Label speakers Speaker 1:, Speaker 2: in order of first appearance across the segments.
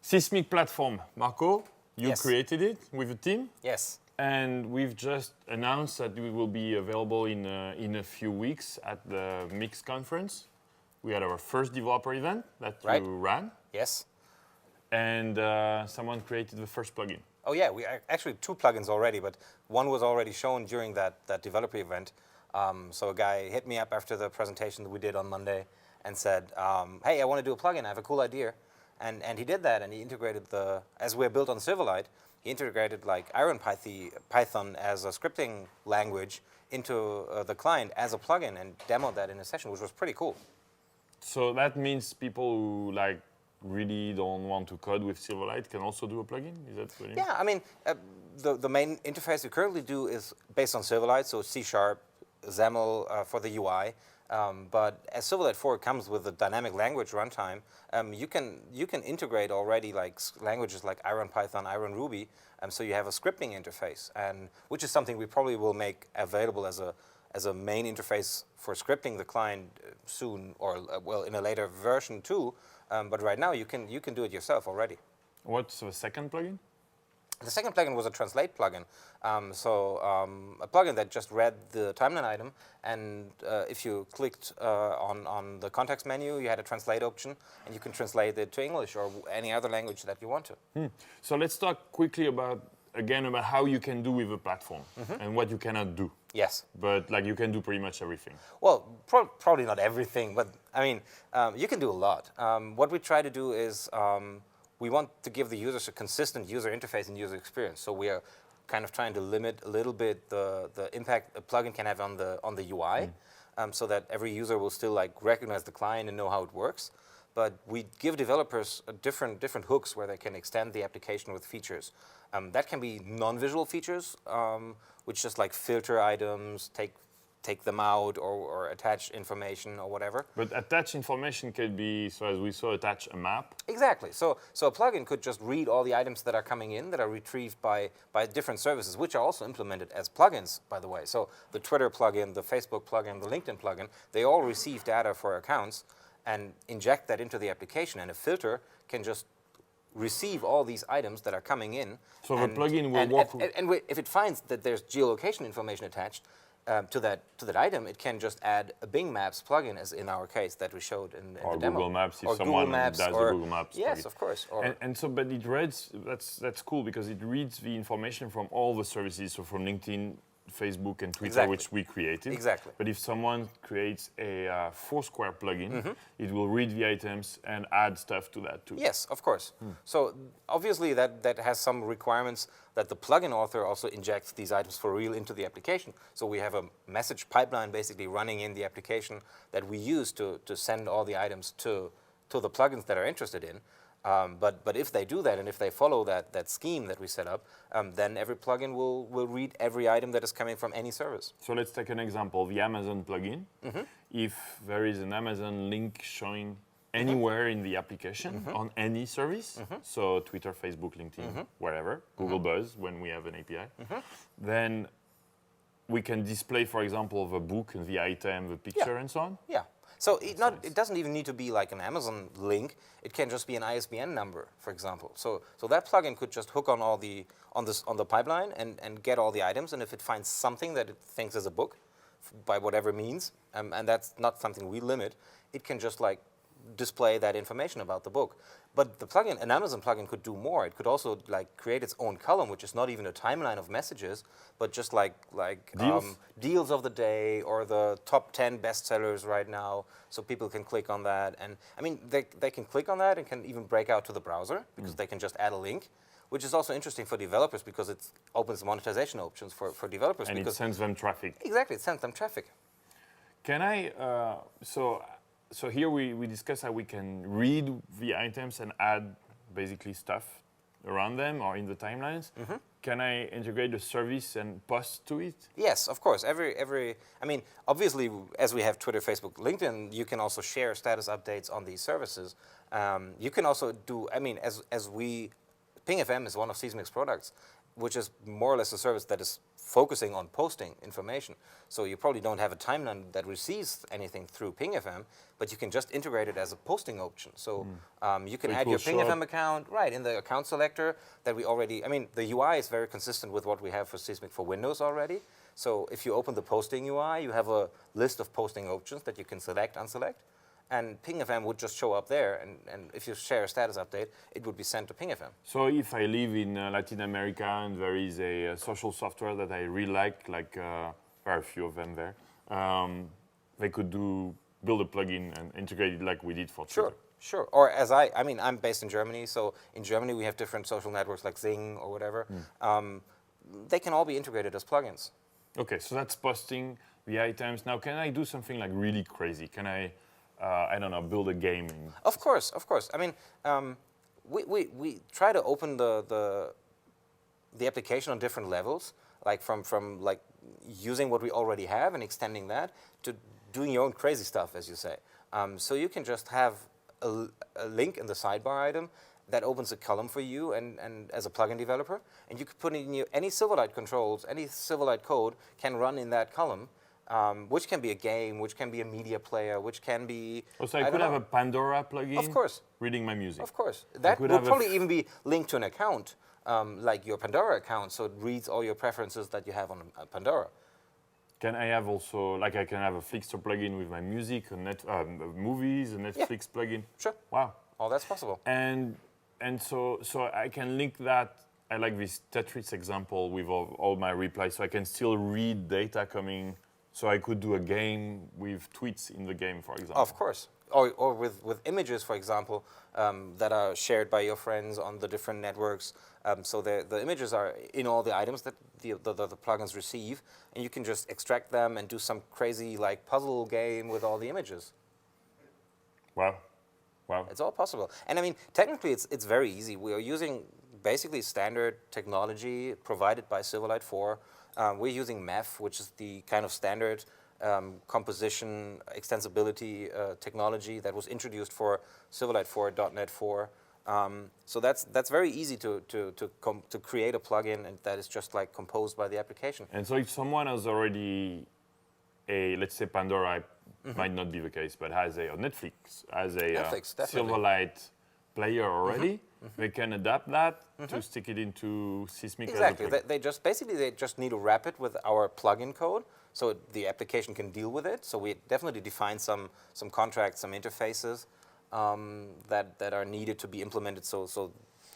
Speaker 1: Seesmic platform. Marco, you
Speaker 2: Yes.
Speaker 1: created it with a team.
Speaker 2: Yes.
Speaker 1: And we've just announced that we will be available in a few weeks at the Mix conference. We had our first developer event that you ran.
Speaker 2: Yes.
Speaker 1: And someone created the first plugin.
Speaker 2: Oh yeah, we actually 2 plugins already, but one was already shown during that developer event. So a guy hit me up after the presentation that we did on Monday and said, hey, I want to do a plugin, I have a cool idea. And he did that, and he integrated as we're built on Silverlight, he integrated like Python as a scripting language into the client as a plugin and demoed that in a session, which was pretty cool.
Speaker 1: So that means people who really don't want to code with Silverlight can also do a plugin? Is that what you mean?
Speaker 2: Yeah, I mean, the main interface we currently do is based on Silverlight, so C#, XAML for the UI. But as Silverlight 4 comes with a dynamic language runtime, you can integrate already like languages like Iron Python, Iron Ruby, so you have a scripting interface, and which is something we probably will make available as a main interface for scripting the client soon, or well, in a later version too. But right now you can do it yourself already.
Speaker 1: What's the second plugin?
Speaker 2: The second plugin was a translate plugin. A plugin that just read the timeline item, and if you clicked on the context menu, you had a translate option, and you can translate it to English or any other language that you want to.
Speaker 1: So let's talk quickly about how you can do with a platform and what you cannot do.
Speaker 2: Yes.
Speaker 1: But you can do pretty much everything.
Speaker 2: Well, probably not everything, but I mean, you can do a lot. What we try to do is we want to give the users a consistent user interface and user experience. So we are kind of trying to limit a little bit the impact a plugin can have on the UI, so that every user will still recognize the client and know how it works. But we give developers different hooks where they can extend the application with features. That can be non-visual features, which just filter items, take them out, or attach information or whatever.
Speaker 1: But attach information could be, so as we saw, attach a map.
Speaker 2: Exactly. So a plugin could just read all the items that are coming in that are retrieved by different services, which are also implemented as plugins, by the way. So the Twitter plugin, the Facebook plugin, the LinkedIn plugin, they all receive data for accounts and inject that into the application, and a filter can just receive all these items that are coming in.
Speaker 1: So the plugin will work.
Speaker 2: And if it finds that there's geolocation information attached to that item, it can just add a Bing Maps plugin, as in our case that we showed in the demo.
Speaker 1: Or Google Maps, if
Speaker 2: or
Speaker 1: someone
Speaker 2: Google Maps,
Speaker 1: does
Speaker 2: or
Speaker 1: a Google Maps
Speaker 2: yes,
Speaker 1: plugin.
Speaker 2: of course.
Speaker 1: But it reads, that's cool, because it reads the information from all the services, so from LinkedIn, Facebook, and Twitter,
Speaker 2: Exactly.
Speaker 1: which we created.
Speaker 2: Exactly.
Speaker 1: But if someone creates a Foursquare plugin, it will read the items and add stuff to that too.
Speaker 2: Yes, of course. So obviously that has some requirements that the plugin author also injects these items for real into the application. So we have a message pipeline basically running in the application that we use to send all the items to the plugins that are interested in. But if they do that, and if they follow that scheme that we set up, then every plugin will read every item that is coming from any service.
Speaker 1: So let's take an example, the Amazon plugin. If there is an Amazon link showing anywhere in the application on any service, so Twitter, Facebook, LinkedIn, wherever, Google Buzz when we have an API, then we can display, for example, the book, the item, the picture, and so on?
Speaker 2: Yeah. So it doesn't even need to be like an Amazon link. It can just be an ISBN number, for example. So that plugin could just hook on on the pipeline and get all the items. And if it finds something that it thinks is a book, by whatever means, and that's not something we limit, it can just display that information about the book. But the plugin, an Amazon plugin, could do more. It could also create its own column, which is not even a timeline of messages, but just deals of the day, or the top 10 bestsellers right now, so people can click on that. And I mean, they can click on that and can even break out to the browser, because they can just add a link, which is also interesting for developers, because it opens monetization options for developers.
Speaker 1: And
Speaker 2: because
Speaker 1: it sends them traffic.
Speaker 2: Exactly, it sends them traffic.
Speaker 1: Can I, so here we discuss how we can read the items and add basically stuff around them or in the timelines. Can I integrate the service and post to it?
Speaker 2: Yes, of course. I mean, obviously, as we have Twitter, Facebook, LinkedIn, you can also share status updates on these services. You can also do, I mean, as we, Ping FM is one of Seesmic's products. which is more or less a service that is focusing on posting information. So you probably don't have a timeline that receives anything through PingFM, but you can just integrate it as a posting option. So you can
Speaker 1: So it
Speaker 2: add
Speaker 1: will
Speaker 2: your
Speaker 1: show
Speaker 2: PingFM
Speaker 1: up.
Speaker 2: account right in the account selector that we already. I mean, the UI is very consistent with what we have for Seesmic for Windows already. So if you open the posting UI, you have a list of posting options that you can select, unselect. And PingFM would just show up there, and if you share a status update, it would be sent to PingFM.
Speaker 1: So if I live in Latin America and there is a social software that I really like there are a few of them there, they could build a plugin and integrate it like we did for Twitter.
Speaker 2: Sure. Or as I mean, I'm based in Germany, so in Germany we have different social networks like Zing or whatever. They can all be integrated as plugins.
Speaker 1: Okay, so that's posting the items. Now, can I do something like really crazy? Can I don't know, build a game?
Speaker 2: Of course. I mean, we try to open the application on different levels, like from like using what we already have and extending that to doing your own crazy stuff, as you say. So you can just have a link in the sidebar item that opens a column for you and as a plugin developer, and you can put in any Silverlight controls, any Silverlight code can run in that column. Which can be a game, which can be a media player, which can be...
Speaker 1: So I could have a Pandora plugin?
Speaker 2: Of course.
Speaker 1: Reading my music?
Speaker 2: Of course. That will probably even be linked to an account, like your Pandora account, so it reads all your preferences that you have on Pandora.
Speaker 1: Can I have also, like I can have a Flixtor plugin with my music, movies, a Netflix plugin?
Speaker 2: Sure.
Speaker 1: Wow.
Speaker 2: All that's possible.
Speaker 1: And so I can link that. I like this Tetris example with all my replies, so I can still read data coming. So I could do a game with tweets in the game, for example.
Speaker 2: Of course. Or with images, for example, that are shared by your friends on the different networks. So the images are in all the items that the plugins receive, and you can just extract them and do some crazy like puzzle game with all the images.
Speaker 1: Wow.
Speaker 2: It's all possible. And I mean, technically it's very easy. We are using basically standard technology provided by Silverlight 4. We're using MEF, which is the kind of standard composition extensibility technology that was introduced for Silverlight 4, .NET 4. So that's very easy to create a plugin, and that is just like composed by the application.
Speaker 1: And so if someone has already let's say Pandora, might not be the case, but has a Netflix, has a Silverlight player already, they can adapt that to stick it into Seesmic.
Speaker 2: Exactly. They just need to wrap it with our plugin code, so the application can deal with it. So we definitely define some contracts, some interfaces that are needed to be implemented, so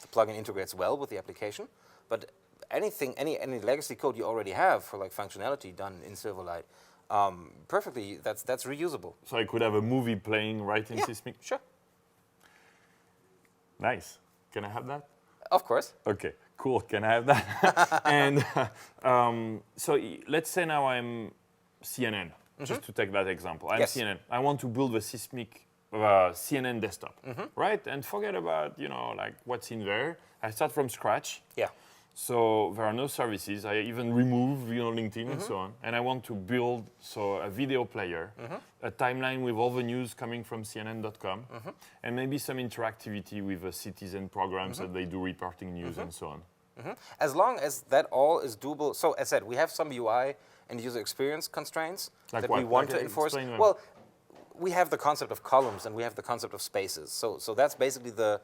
Speaker 2: the plugin integrates well with the application. But any legacy code you already have for like functionality done in Silverlight, perfectly, that's reusable.
Speaker 1: So I could have a movie playing right in Seesmic?
Speaker 2: Sure.
Speaker 1: Nice. Can I have that?
Speaker 2: Of course.
Speaker 1: Okay, cool. Can I have that? And so let's say now I'm CNN, just to take that example. I'm CNN. I want to build a Seesmic CNN desktop, right? And forget about, like what's in there. I start from scratch.
Speaker 2: Yeah.
Speaker 1: So there are no services. I even remove, LinkedIn and so on. And I want to build a video player, a timeline with all the news coming from CNN.com, and maybe some interactivity with the citizen programs that they do reporting news and so on.
Speaker 2: As long as that all is doable. So as I said, we have some UI and user experience constraints
Speaker 1: like
Speaker 2: that
Speaker 1: what?
Speaker 2: we want to enforce. Well, we have the concept of columns and we have the concept of spaces. So that's basically the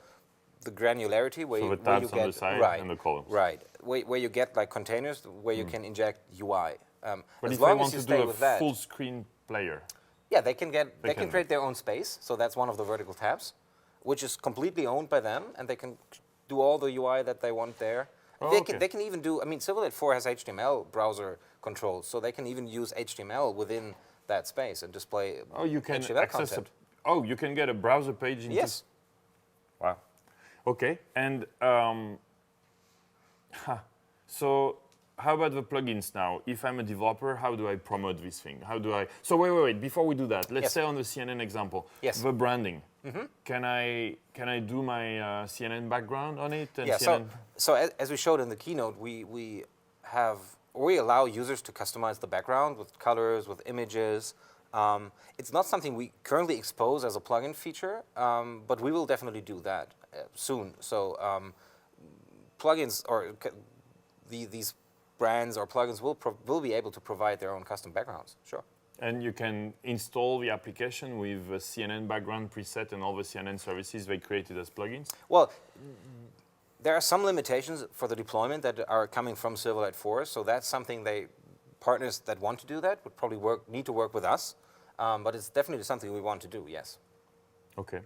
Speaker 2: granularity where you get
Speaker 1: on the side and the columns.
Speaker 2: Right, where you get like containers where you can inject UI.
Speaker 1: But
Speaker 2: as
Speaker 1: if
Speaker 2: long
Speaker 1: I
Speaker 2: as
Speaker 1: want
Speaker 2: you
Speaker 1: to
Speaker 2: stay
Speaker 1: do a
Speaker 2: with that,
Speaker 1: full screen player,
Speaker 2: yeah, they can create their own space. So that's one of the vertical tabs, which is completely owned by them, and they can do all the UI that they want there. They can even do. I mean, Silverlight 4 has HTML browser controls, so they can even use HTML within that space and display.
Speaker 1: Oh, you can
Speaker 2: HTML
Speaker 1: access
Speaker 2: content.
Speaker 1: you can get a browser page into.
Speaker 2: Yes.
Speaker 1: Wow. Okay, and so how about the plugins now? If I'm a developer, how do I promote this thing? How do I? So wait. Before we do that, let's say on the CNN example, the branding. Can I do my CNN background on it? And
Speaker 2: So as we showed in the keynote, we allow users to customize the background with colors, with images. It's not something we currently expose as a plugin feature, but we will definitely do that soon. So plugins or these brands or plugins will be able to provide their own custom backgrounds. Sure.
Speaker 1: And you can install the application with a CNN background preset and all the CNN services they created as plugins?
Speaker 2: Well, there are some limitations for the deployment that are coming from Silverlight 4, so that's something partners that want to do that would probably need to work with us, but it's definitely something we want to do, yes.
Speaker 1: Okay.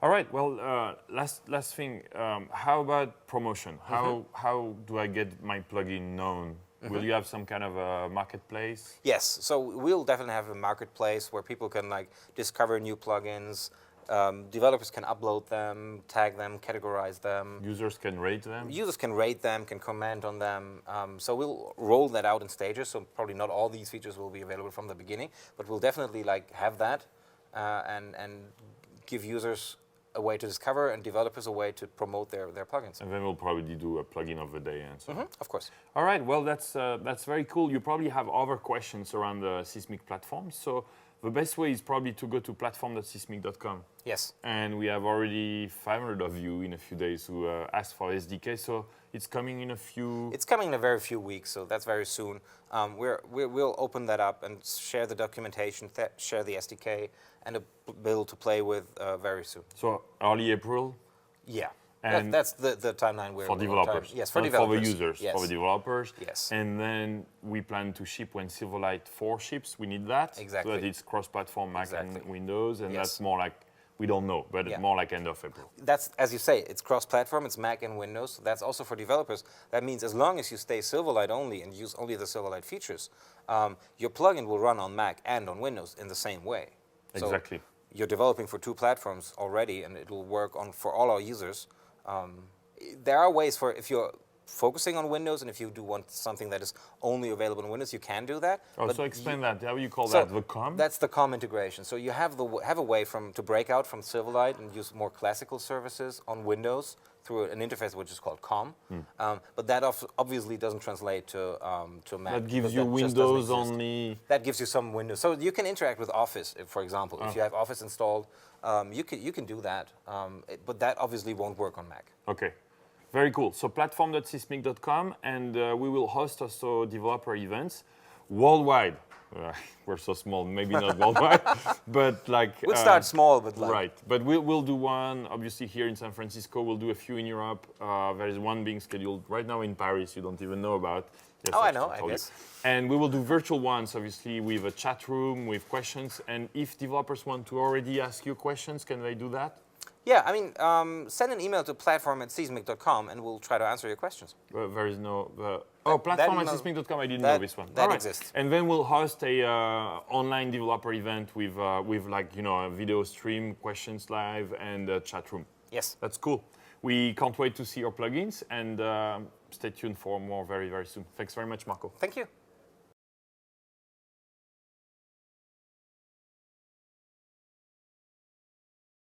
Speaker 1: All right, well, last thing, how about promotion? How do I get my plugin known? Will you have some kind of a marketplace?
Speaker 2: Yes, so we'll definitely have a marketplace where people can discover new plugins. Developers can upload them, tag them, categorize them.
Speaker 1: Users can rate them?
Speaker 2: Users can rate them, can comment on them. So we'll roll that out in stages, so probably not all these features will be available from the beginning, but we'll definitely have that and give users a way to discover and developers a way to promote their plugins.
Speaker 1: And then we'll probably do a plugin of the day and so on.
Speaker 2: Of course.
Speaker 1: All right, well, that's very cool. You probably have other questions around the Seesmic platform. So the best way is probably to go to platform.seesmic.com.
Speaker 2: Yes.
Speaker 1: And we have already 500 of you in a few days who asked for SDK. So it's coming in a few...
Speaker 2: It's coming in a very few weeks, so that's very soon. We'll open that up and share the documentation, share the SDK, and a build to play with very soon.
Speaker 1: So early April?
Speaker 2: Yeah.
Speaker 1: And
Speaker 2: that's the timeline we're
Speaker 1: for developers.
Speaker 2: Yes, for
Speaker 1: Not
Speaker 2: developers.
Speaker 1: For the users,
Speaker 2: yes.
Speaker 1: for the developers.
Speaker 2: Yes.
Speaker 1: And then we plan to ship when Silverlight 4 ships. We need that.
Speaker 2: Exactly.
Speaker 1: So that it's cross-platform Mac
Speaker 2: Exactly.
Speaker 1: and Windows. And
Speaker 2: Yes.
Speaker 1: that's more like, we don't know, but
Speaker 2: Yeah.
Speaker 1: more like end of April.
Speaker 2: That's, as you say, it's cross-platform, it's Mac and Windows. So that's also for developers. That means as long as you stay Silverlight only and use only the Silverlight features, your plugin will run on Mac and on Windows in the same way. So
Speaker 1: Exactly.
Speaker 2: you're developing for 2 platforms already, and it will work for all our users. There are ways for, if you're focusing on Windows and if you do want something that is only available in Windows, you can do that.
Speaker 1: Oh, so explain that. How you call
Speaker 2: So
Speaker 1: that? The COM?
Speaker 2: That's the COM integration. So you have a way to break out from Silverlight and use more classical services on Windows through an interface which is called COM. But that obviously doesn't translate to Mac.
Speaker 1: That gives
Speaker 2: because
Speaker 1: you
Speaker 2: that just doesn't
Speaker 1: Windows
Speaker 2: exist.
Speaker 1: only...
Speaker 2: That gives you some Windows. So you can interact with Office, for example. If you have Office installed, you can do that. But that obviously won't work on Mac.
Speaker 1: Okay. Very cool. So platform.seesmic.com, and we will host also developer events worldwide. We're so small, maybe not worldwide, but like...
Speaker 2: We'll start small, but
Speaker 1: Right. But we'll do one, obviously, here in San Francisco. We'll do a few in Europe. There is one being scheduled right now in Paris you don't even know about. Yes,
Speaker 2: I know, I
Speaker 1: told you.
Speaker 2: guess.
Speaker 1: And we will do virtual ones, obviously, with a chat room, with questions. And if developers want to already ask you questions, can they do that?
Speaker 2: Yeah, I mean, send an email to platform@seesmic.com and we'll try to answer your questions.
Speaker 1: There is no... platform@seesmic.com, I didn't know this one.
Speaker 2: That exists.
Speaker 1: And then we'll host a online developer event with like, a video stream, questions live, and a chat room.
Speaker 2: Yes.
Speaker 1: That's cool. We can't wait to see your plugins, and stay tuned for more very, very soon. Thanks very much, Marco.
Speaker 2: Thank you.